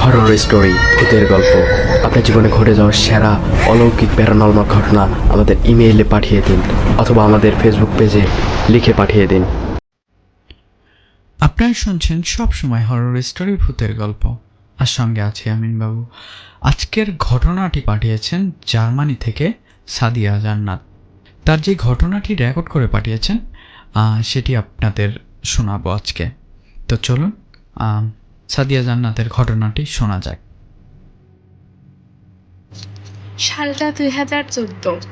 Horror story, ভূতের গল্প, আপনার জীবনে ঘটে যাওয়া সেরা অলৌকিক প্যারানর্মাল ঘটনা আমাদের ইমেইলে পাঠিয়ে দিন অথবা আমাদের ফেসবুক পেজে লিখে পাঠিয়ে দিন। আপনারা শুনছেন সবসময় হরর স্টোরি, ভূতের গল্প, আর সঙ্গে আছে আমিন বাবু। আজকের ঘটনাটি পাঠিয়েছেন জার্মানি থেকে সাদিয়া জান্নাত। তার যে ঘটনাটি রেকর্ড করে পাঠিয়েছেন সেটি আপনাদের শোনাবো আজকে। তো চলুন সাদিয়া জান্নাতের ঘটনাটি শোনা যাক। সালটা 2014।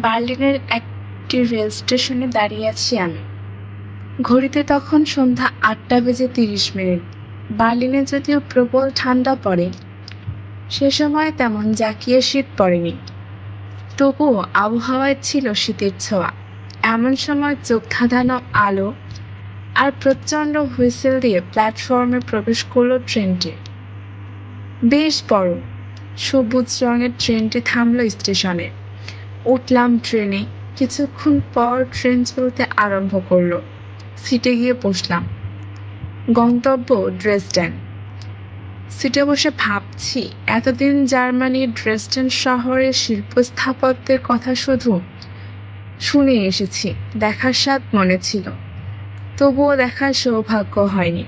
বার্লিনের একটি রেল স্টেশনে দাঁড়িয়ে আছি আমি। ঘড়িতে তখন সন্ধ্যা 8:30। বার্লিনে যদিও প্রবল ঠান্ডা পড়ে, সে সময় তেমন জাঁকিয়ে শীত পড়েনি, তবুও আবহাওয়ায় ছিল শীতের ছোঁয়া। এমন সময় চোখ ধাঁধানো আলো আর প্রচণ্ড হুইসেল দিয়ে প্ল্যাটফর্মে প্রবেশ করলো ট্রেনটি। বেশ বড় সবুজ রঙের ট্রেনটি থামলো স্টেশনে। উঠলাম ট্রেনে। কিছুক্ষণ পর ট্রেন চলতে আরম্ভ করলো। সিটে গিয়ে বসলাম। গন্তব্য ড্রেসডেন। সিটে বসে ভাবছি, এতদিন জার্মানির ড্রেসডেন শহরের শিল্প স্থাপত্যের কথা শুধু শুনে এসেছি, দেখার স্বাদ মনে ছিল, তবুও দেখার সৌভাগ্য হয়নি।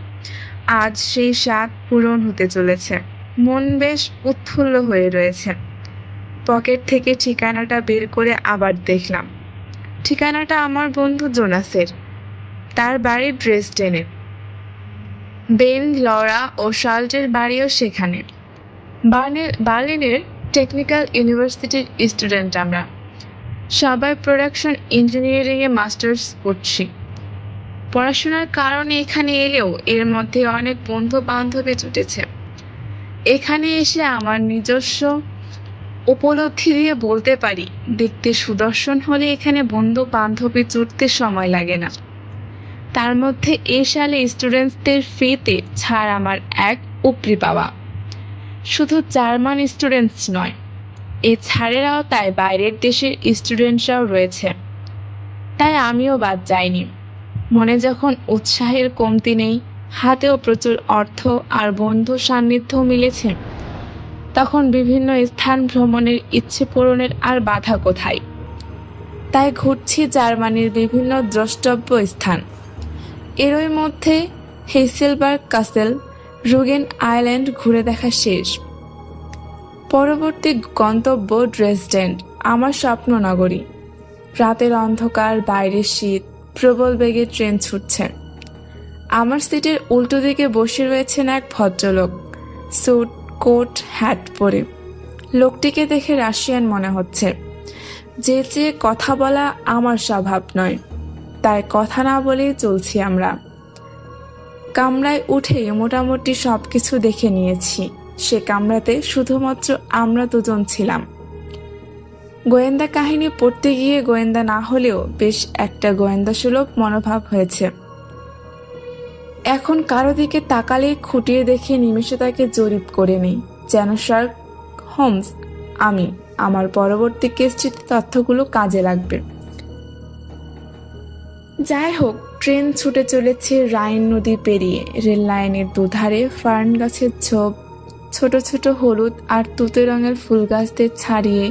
আজ সেই স্বাদ পূরণ হতে চলেছে। মন বেশ উৎফুল্ল হয়ে রয়েছে। পকেট থেকে ঠিকানাটা বের করে আবার দেখলাম। ঠিকানাটা আমার বন্ধু জোনাসের। তার বাড়ি ড্রেসডেনে। বেন, লরা ও শার্লটের বাড়িও সেখানে। বার্লিনের টেকনিক্যাল ইউনিভার্সিটির স্টুডেন্ট আমরা। সবাই প্রোডাকশন ইঞ্জিনিয়ারিংয়ে মাস্টার্স করছি। পড়াশোনার কারণে এখানে এলেও এর মধ্যে অনেক বন্ধু বান্ধবী জুটেছে। এখানে এসে আমার নিজস্ব উপলব্ধি দিয়ে বলতে পারি, দেখতে সুদর্শন হলে এখানে বন্ধু বান্ধবী জুটতে সময় লাগে না। তার মধ্যে এই সালে স্টুডেন্টসদের ফিতে ছাড় আমার এক উপরি পাওয়া। শুধু জার্মান স্টুডেন্টস নয়, এই ছাড়ের আওতায় বাইরের দেশের স্টুডেন্টরাও রয়েছে। তাই আমিও বাদ যাইনি। মনে যখন উৎসাহের কমতি নেই, হাতেও প্রচুর অর্থ আর বন্ধু সান্নিধ্যও মিলেছে, তখন বিভিন্ন স্থান ভ্রমণের ইচ্ছে পূরণের আর বাধা কোথায়। তাই ঘুরছি জার্মানির বিভিন্ন দ্রষ্টব্য স্থান। এরই মধ্যে হেসেলবার্গ কাসেল, রুগেন আইল্যান্ড ঘুরে দেখা শেষ। পরবর্তী গন্তব্য ড্রেসডেন, আমার স্বপ্ন নগরী। রাতের অন্ধকার, বাইরের শীত, প্রবল বেগে ট্রেন ছুটছে। আমার সিটের উল্টো দিকে বসে রয়েছেন এক ভদ্রলোক, স্যুট, কোট, হ্যাট পরে। লোকটিকে দেখে রাশিয়ান মনে হচ্ছে। যে কথা বলা আমার স্বভাব নয়, তাই কথা না বলেই চলছি আমরা। কামরায় উঠে মোটামুটি সবকিছু দেখে নিয়েছি। সে কামরাতে শুধুমাত্র আমরা দুজন ছিলাম। গোয়েন্দা কাহিনী পড়তে গিয়ে গোয়েন্দা না হলেও বেশ একটা গোয়েন্দা সুলভ মনোভাব হয়েছে। এখন কারো দিকে তাকালে খুঁটিয়ে দেখে নিমেষে তাকে জরিপ করে নিই, যেন শার্লক হোমস আমি। আমার পরবর্তী কেসটিতে তথ্যগুলো কাজে লাগবে। যাই হোক, ট্রেন ছুটে চলেছে রাইন নদী পেরিয়ে। রেল লাইনের দুধারে ফার্ন গাছের ঝোপ, ছোট ছোট হলুদ আর তুতে রঙের ফুল গাছদের ছাড়িয়ে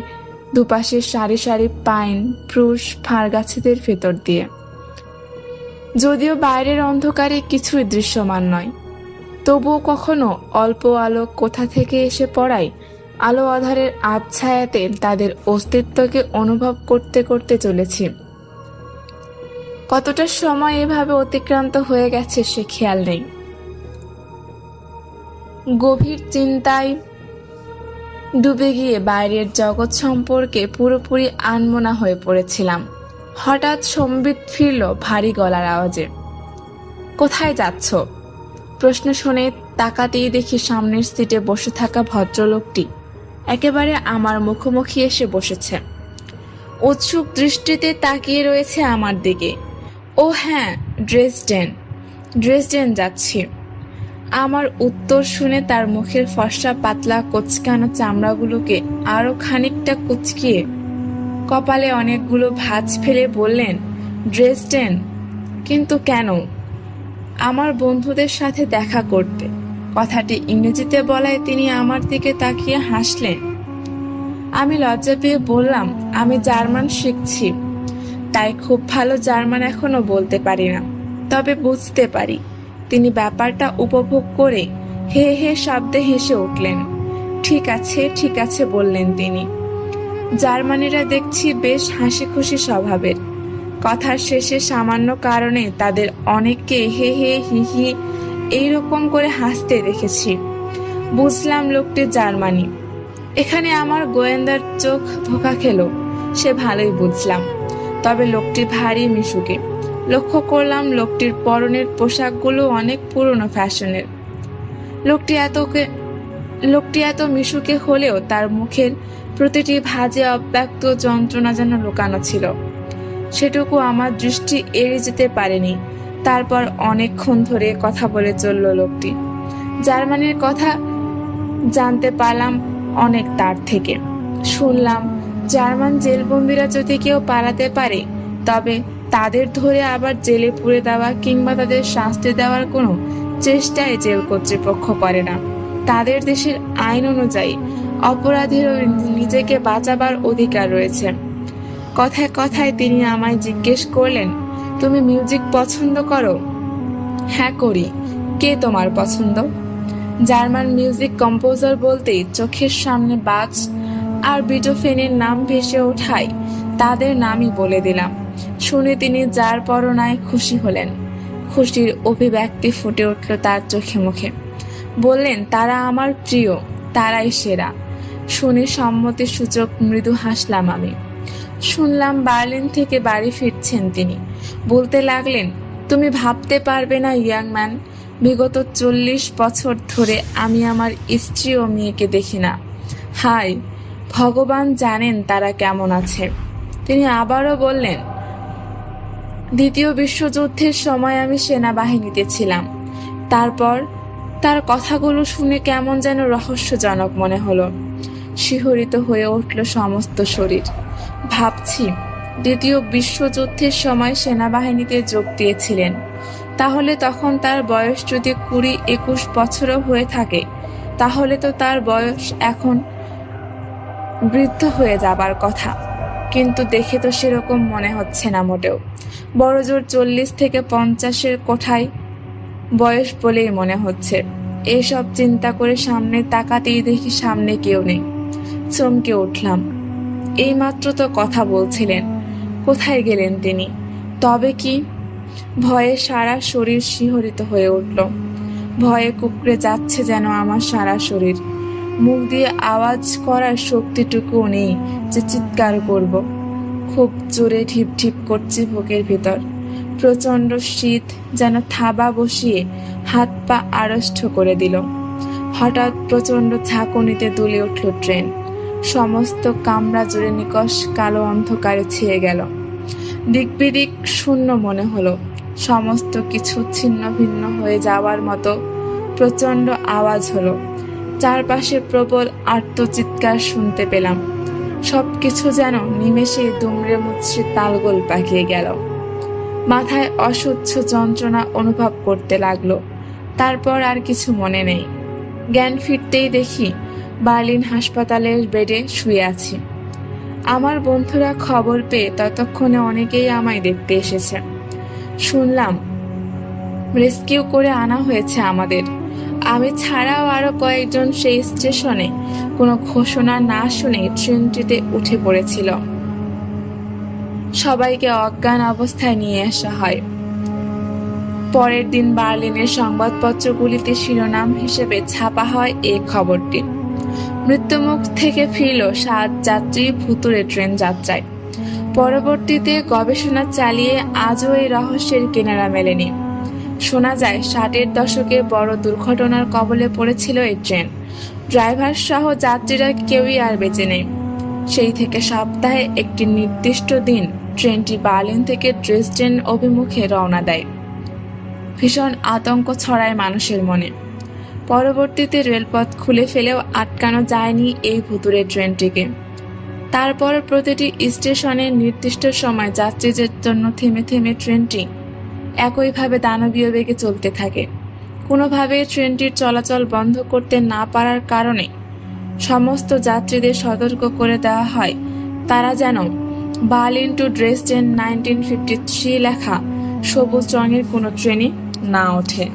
দুপাশে সারি সারি পাইন, প্রুশ, ফার গাছেদের ভেতর দিয়ে। যদিও বাইরের অন্ধকারে কিছুই দৃশ্যমান নয়, তবুও কখনো অল্প আলো কোথা থেকে এসে পড়ায় আলো আধারের আবছায়াতে তাদের অস্তিত্বকে অনুভব করতে করতে চলেছি। কতটা সময় এভাবে অতিক্রান্ত হয়ে গেছে সে খেয়াল নেই। গভীর চিন্তায় ডুবে গিয়ে বাইরের জগৎ সম্পর্কে পুরোপুরি আনমনা হয়ে পড়েছিলাম। হঠাৎ সম্বিত ফিরল ভারী গলার আওয়াজে। কোথায় যাচ্ছ? প্রশ্ন শুনে তাকাতেই দেখি সামনের সিটে বসে থাকা ভদ্রলোকটি একেবারে আমার মুখোমুখি এসে বসেছে। উৎসুক দৃষ্টিতে তাকিয়ে রয়েছে আমার দিকে। ও হ্যাঁ, ড্রেসডেন যাচ্ছি। আমার উত্তর শুনে তার মুখের ফর্সা পাতলা কোচকানো চামড়াগুলোকে আরো খানিকটা কুচকিয়ে কপালে অনেকগুলো ভাঁজ ফেলে বললেন, ড্রেসডেন? কিন্তু কেন? আমার বন্ধুদের সাথে দেখা করতে। কথাটি ইংরেজিতে বলায় তিনি আমার দিকে তাকিয়ে হাসলেন। আমি লজ্জা পেয়ে বললাম, আমি জার্মান শিখছি, তাই খুব ভালো জার্মান এখনো বলতে পারি না, তবে বুঝতে পারি। তিনি ব্যাপারটা উপভোগ করে হে হে শব্দে হেসে উঠলেন। ঠিক আছে ঠিক আছে বললেন তিনি। জার্মানিরা দেখছি বেশ হাসি খুশি স্বভাবের। কথার শেষে সামান্য কারণে তাদের অনেককে হে হে হি হি এইরকম করে হাসতে দেখেছি। বুঝলাম লোকটি জার্মানি। এখানে আমার গোয়েন্দার চোখ ধোকা খেল, সে ভালোই বুঝলাম। তবে লোকটি ভারী মিশুকে। লক্ষ্য করলাম লোকটির পরনের পোশাকগুলো অনেক পুরনো ফ্যাশনের। লোকটি এত মিশুকে হলেও তার মুখের প্রতিটি ভাঁজে অব্যক্ত যন্ত্রণা যেন লুকানো ছিল। সেটুকু আমার দৃষ্টি এড়িয়ে যেতে পারেনি। তারপর অনেকক্ষণ ধরে কথা বলে চলল লোকটি। জার্মানির কথা জানতে পারলাম অনেক তার থেকে। শুনলাম জার্মান জেলবন্দিরা যদি কেউ পালাতে পারে, তবে তাদের ধরে আবার জেলে পুরে দেওয়া কিংবা তাদের শাস্তি দেওয়ার কোনো চেষ্টাই জেল কর্তৃপক্ষ করে না। তাদের দেশের আইন অনুযায়ী অপরাধীরও নিজেকে বাঁচাবার অধিকার রয়েছে। কথায় কথায় তিনি আমায় জিজ্ঞেস করলেন, তুমি মিউজিক পছন্দ করো? হ্যাঁ করি। কে তোমার পছন্দ? জার্মান মিউজিক কম্পোজার বলতেই চোখের সামনে বাচ আর বিটোফেনের নাম ভেসে ওঠায় তাদের নামই বলে দিলাম। শুনে তিনি যার পরনায় খুশি হলেন। খুশির অভিব্যক্তি ফুটে উঠল তার চোখে মুখে। বললেন, তারা আমার প্রিয়, তারাই সেরা। শুনে সম্মতি সূচক মৃদু হাসলাম আমি। শুনলাম বার্লিন থেকে বাড়ি ফিরছেন তিনি। বলতে লাগলেন, তুমি ভাবতে পারবে না ইয়াং ম্যান, বিগত 40 বছর ধরে আমি আমার স্ত্রী ও মেয়েকে দেখি না। হায় ভগবান জানেন তারা কেমন আছে। তিনি আবারও বললেন, দ্বিতীয় বিশ্বযুদ্ধের সময় আমি সেনাবাহিনীতে ছিলাম। তারপর তার কথাগুলো শুনে কেমন যেন রহস্যজনক মনে হলো। শিহরিত হয়ে উঠল সমস্ত শরীর। ভাবছি, দ্বিতীয় বিশ্বযুদ্ধের সময় সেনাবাহিনীতে যোগ দিয়েছিলেন, তাহলে তখন তার বয়স যদি 20-21 বছরও হয়ে থাকে, তাহলে তো তার বয়স এখন বৃদ্ধ হয়ে যাবার কথা। কিন্তু দেখে তো সেরকম মনে হচ্ছে না মোটেও। বড়জোর 40 থেকে 50-এর কোঠায় বয়স বলেই মনে হচ্ছে। এইসব চিন্তা করে সামনে তাকাতেই দেখি সামনে কেউ নেই। চমকে উঠলাম। এইমাত্র তো কথা বলছিলেন, কোথায় গেলেন তিনি? তবে কি? ভয়ে সারা শরীর শিহরিত হয়ে উঠল। ভয়ে কুঁকড়ে যাচ্ছে যেন আমার সারা শরীর। মুখ দিয়ে আওয়াজ করার শক্তিটুকুও নেই যে চিৎকার করব। খুব জোরে ঢিপ ঢিপ করছে বুকের ভিতর। প্রচণ্ড শীত যেন থাবা বসিয়ে হাত পা আড়ষ্ট করে দিল। হঠাৎ প্রচণ্ড ঝাঁকুনিতে দুলে উঠল ট্রেন। সমস্ত কামরা জুড়ে নিকষ কালো অন্ধকারে ছেয়ে গেল। দিক বিদিক শূন্য মনে হলো। সমস্ত কিছু ছিন্ন ভিন্ন হয়ে যাওয়ার মতো প্রচণ্ড আওয়াজ হলো। চারপাশে প্রবল আর্তচিৎকার শুনতে পেলাম। সবকিছু যেন নিমেষে দুমড়ে মুচড়ে তালগোল পাকিয়ে গেল। মাথায় অসহ্য যন্ত্রণা অনুভব করতে লাগলো। তারপর আর কিছু মনে নেই। জ্ঞান ফিরতেই দেখি বার্লিন হাসপাতালের বেডে শুয়ে আছি। আমার বন্ধুরা খবর পেয়ে ততক্ষণে অনেকেই আমায় দেখতে এসেছে। শুনলাম রেস্কিউ করে আনা হয়েছে আমাদের। আমি ছাড়াও আরো কয়েকজন সেই স্টেশনে কোনো ঘোষণা না শুনে ট্রেনটিতে উঠে পড়েছিল। সবাইকে অজ্ঞান অবস্থায় নিয়ে আসা হয়। পরের দিন বার্লিনের সংবাদপত্রগুলিতে শিরোনাম হিসেবে ছাপা হয় এই খবরটি। মৃত্যুমুখ থেকে ফিরল 7 যাত্রী ভুতুড়ে ট্রেন যাত্রায়। পরবর্তীতে গবেষণা চালিয়ে আজও এই রহস্যের কিনারা মেলেনি। শোনা যায় 60-এর দশকে বড় দুর্ঘটনার কবলে পড়েছিল এই ট্রেন। ড্রাইভার সহ যাত্রীরা কেউই আর বেঁচে নেই। সেই থেকে সপ্তাহে একটি নির্দিষ্ট দিন ট্রেনটি বার্লিন থেকে ড্রেসডেন অভিমুখে রওনা দেয়। ভীষণ আতঙ্ক ছড়ায় মানুষের মনে। পরবর্তীতে রেলপথ খুলে ফেলেও আটকানো যায়নি এই ভুতুড়ে ট্রেনটিকে। তারপর প্রতিটি স্টেশনে নির্দিষ্ট সময় যাত্রীদের জন্য থেমে থেমে ট্রেনটি একইভাবে দানবীয় বেগে চলতে থাকে। কোনোভাবেই ট্রেনটির চলাচল বন্ধ করতে না পারার কারণে সমস্ত যাত্রীদের সতর্ক করে দেওয়া হয় তারা যেন বার্লিন টু ড্রেসডেন 1953 লেখা সবুজ রঙের কোনো ট্রেনে না ওঠে।